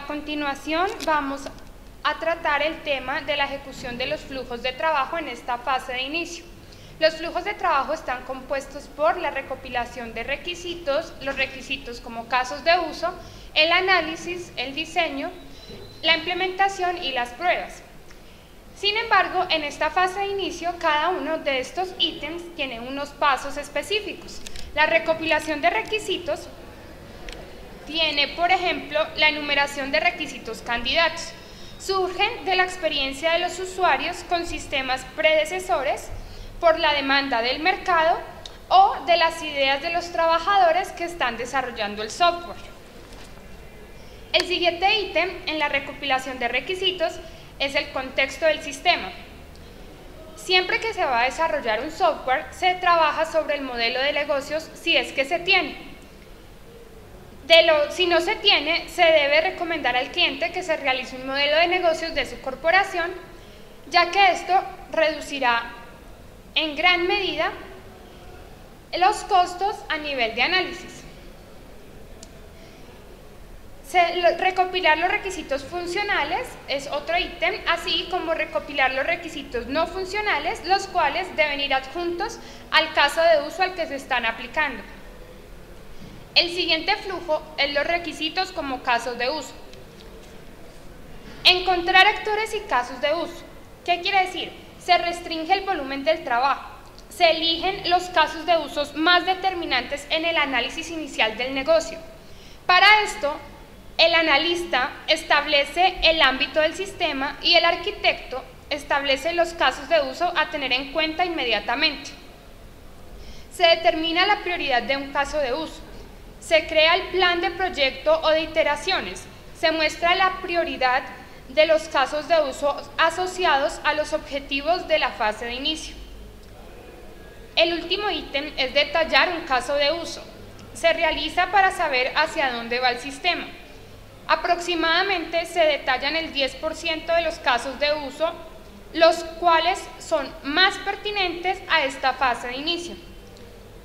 continuación vamos a tratar el tema de la ejecución de los flujos de trabajo en esta fase de inicio. Los flujos de trabajo están compuestos por la recopilación de requisitos, los requisitos como casos de uso, el análisis, el diseño, la implementación y las pruebas. Sin embargo, en esta fase de inicio, cada uno de estos ítems tiene unos pasos específicos. La recopilación de requisitos tiene, por ejemplo, la enumeración de requisitos candidatos. Surgen de la experiencia de los usuarios con sistemas predecesores, por la demanda del mercado o de las ideas de los trabajadores que están desarrollando el software. El siguiente ítem en la recopilación de requisitos es el contexto del sistema. Siempre que se va a desarrollar un software, se trabaja sobre el modelo de negocios si es que se tiene. Si no se tiene, se debe recomendar al cliente que se realice un modelo de negocios de su corporación, ya que esto reducirá en gran medida los costos a nivel de análisis. Recopilar los requisitos funcionales es otro ítem, así como recopilar los requisitos no funcionales, los cuales deben ir adjuntos al caso de uso al que se están aplicando. El siguiente flujo es los requisitos como casos de uso. Encontrar actores y casos de uso. ¿Qué quiere decir? Se restringe el volumen del trabajo. Se eligen los casos de usos más determinantes en el análisis inicial del negocio. Para esto, el analista establece el ámbito del sistema y el arquitecto establece los casos de uso a tener en cuenta inmediatamente. Se determina la prioridad de un caso de uso. Se crea el plan de proyecto o de iteraciones. Se muestra la prioridad de los casos de uso asociados a los objetivos de la fase de inicio. El último ítem es detallar un caso de uso. Se realiza para saber hacia dónde va el sistema. Aproximadamente se detallan el 10% de los casos de uso, los cuales son más pertinentes a esta fase de inicio.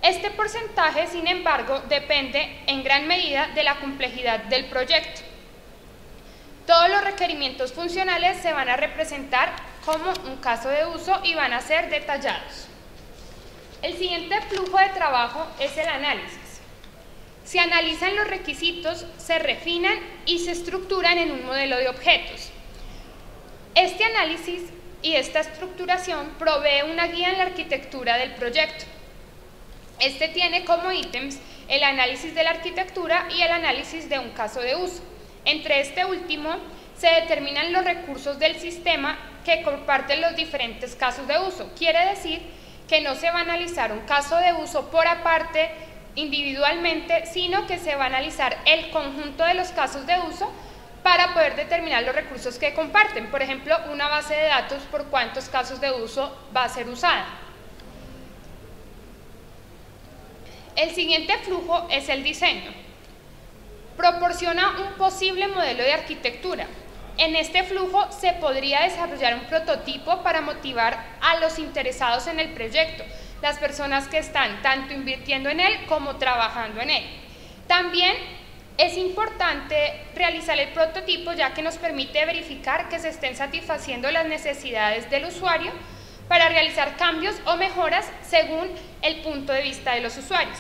Este porcentaje, sin embargo, depende en gran medida de la complejidad del proyecto. Todos los requerimientos funcionales se van a representar como un caso de uso y van a ser detallados. El siguiente flujo de trabajo es el análisis. Se analizan los requisitos, se refinan y se estructuran en un modelo de objetos. Este análisis y esta estructuración provee una guía en la arquitectura del proyecto. Este tiene como ítems el análisis de la arquitectura y el análisis de un caso de uso. Entre este último se determinan los recursos del sistema que comparten los diferentes casos de uso. Quiere decir que no se va a analizar un caso de uso por aparte individualmente, sino que se va a analizar el conjunto de los casos de uso para poder determinar los recursos que comparten. Por ejemplo, una base de datos por cuántos casos de uso va a ser usada. El siguiente flujo es el diseño. Proporciona un posible modelo de arquitectura. En este flujo se podría desarrollar un prototipo para motivar a los interesados en el proyecto, las personas que están tanto invirtiendo en él como trabajando en él. También es importante realizar el prototipo, ya que nos permite verificar que se estén satisfaciendo las necesidades del usuario para realizar cambios o mejoras según el punto de vista de los usuarios.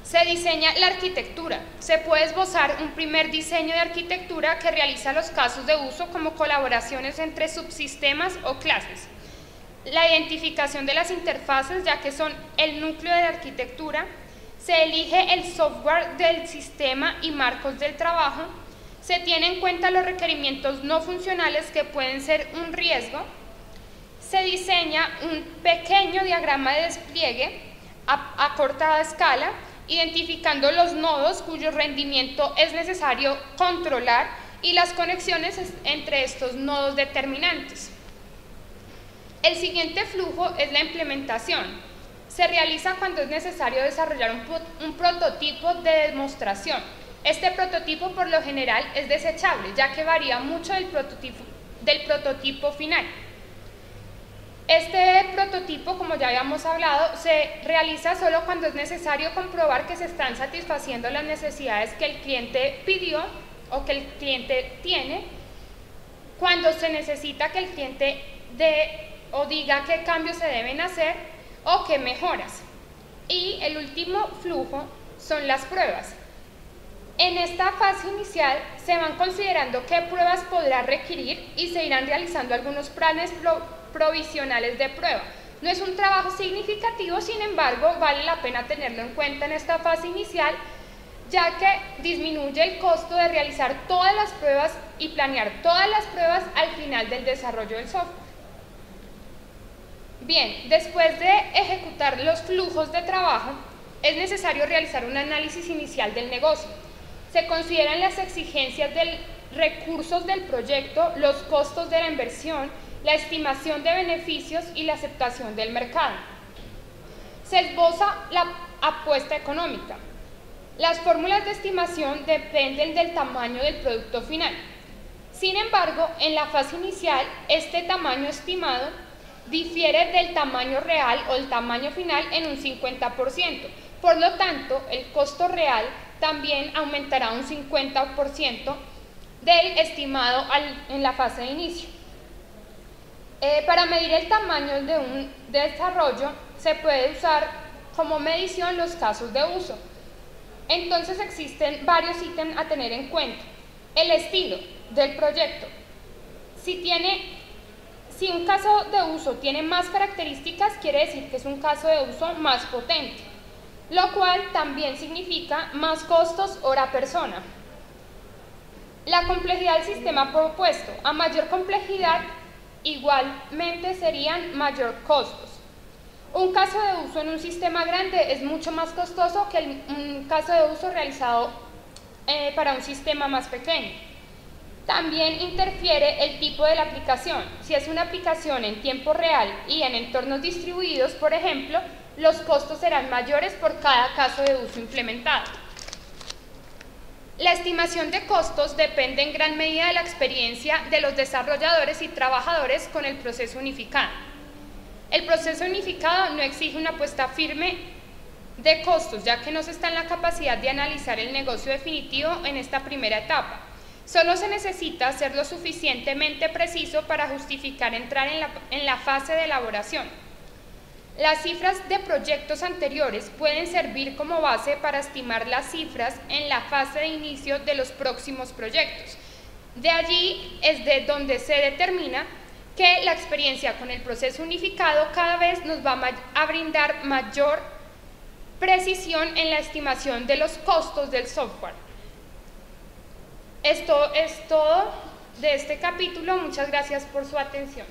Se diseña la arquitectura. Se puede esbozar un primer diseño de arquitectura que realiza los casos de uso como colaboraciones entre subsistemas o clases. La identificación de las interfaces, ya que son el núcleo de la arquitectura. Se elige el software del sistema y marcos del trabajo. Se tienen en cuenta los requerimientos no funcionales que pueden ser un riesgo. Se diseña un pequeño diagrama de despliegue a corta escala, identificando los nodos cuyo rendimiento es necesario controlar y las conexiones entre estos nodos determinantes. El siguiente flujo es la implementación. Se realiza cuando es necesario desarrollar un prototipo de demostración. Este prototipo por lo general es desechable, ya que varía mucho del prototipo final. Este prototipo, como ya habíamos hablado, se realiza solo cuando es necesario comprobar que se están satisfaciendo las necesidades que el cliente pidió o que el cliente tiene cuando se necesita que el cliente dé o diga qué cambios se deben hacer o qué mejoras. Y el último flujo son las pruebas. En esta fase inicial se van considerando qué pruebas podrá requerir y se irán realizando algunos planes provisionales de prueba. No es un trabajo significativo, sin embargo, vale la pena tenerlo en cuenta en esta fase inicial, ya que disminuye el costo de realizar todas las pruebas y planear todas las pruebas al final del desarrollo del software. Bien, después de ejecutar los flujos de trabajo, es necesario realizar un análisis inicial del negocio. Se consideran las exigencias de recursos del proyecto, los costos de la inversión, la estimación de beneficios y la aceptación del mercado. Se esboza la apuesta económica. Las fórmulas de estimación dependen del tamaño del producto final. Sin embargo, en la fase inicial, este tamaño estimado difiere del tamaño real o el tamaño final en un 50%. Por lo tanto, el costo real también aumentará un 50% del estimado en la fase de inicio. Para medir el tamaño de un desarrollo, se puede usar como medición los casos de uso. Entonces existen varios ítems a tener en cuenta. El estilo del proyecto. Si un caso de uso tiene más características, quiere decir que es un caso de uso más potente, lo cual también significa más costos hora persona. La complejidad del sistema propuesto. A mayor complejidad, igualmente serían mayor costos. Un caso de uso en un sistema grande es mucho más costoso que un caso de uso realizado para un sistema más pequeño. También interfiere el tipo de la aplicación. Si es una aplicación en tiempo real y en entornos distribuidos, por ejemplo, los costos serán mayores por cada caso de uso implementado. La estimación de costos depende en gran medida de la experiencia de los desarrolladores y trabajadores con el proceso unificado. El proceso unificado no exige una apuesta firme de costos, ya que no se está en la capacidad de analizar el negocio definitivo en esta primera etapa. Solo se necesita ser lo suficientemente preciso para justificar entrar en la fase de elaboración. Las cifras de proyectos anteriores pueden servir como base para estimar las cifras en la fase de inicio de los próximos proyectos. De allí es de donde se determina que la experiencia con el proceso unificado cada vez nos va a brindar mayor precisión en la estimación de los costos del software. Esto es todo de este capítulo. Muchas gracias por su atención.